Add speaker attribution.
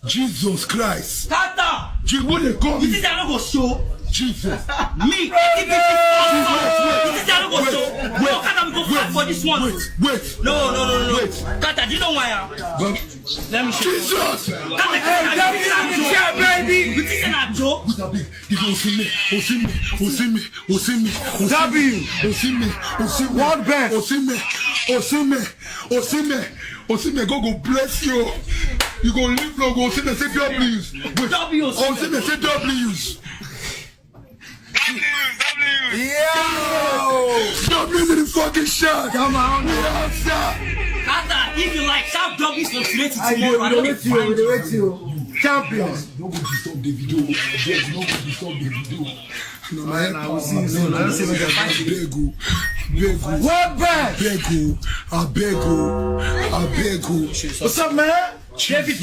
Speaker 1: Jesus Christ.
Speaker 2: Tata!
Speaker 1: What they call
Speaker 2: You
Speaker 1: me?
Speaker 2: think I don't go show?
Speaker 1: Jesus.
Speaker 2: Me? You think I don't go show? No, Kata, we go fight for this one.
Speaker 1: Wait.
Speaker 2: No.
Speaker 1: Wait.
Speaker 2: Kata, do you know why? Let me show you.
Speaker 1: Jesus.
Speaker 2: Kata, baby. You think I'm a joke?
Speaker 1: One best. Osime, God go bless you. You go live long. Osime say W's. Osime say W's. W to the fucking shot.
Speaker 3: Come on.
Speaker 2: Kata, if you like, shout W's for today to
Speaker 3: I
Speaker 2: tomorrow.
Speaker 3: will wait you. Champions.
Speaker 1: Nobody stop the video. Nobody stop the video. No, man,
Speaker 3: I will see you soon. I don't see you again.
Speaker 1: Begu.
Speaker 3: What bad?
Speaker 1: I beg you.
Speaker 3: What's up, man?
Speaker 2: David,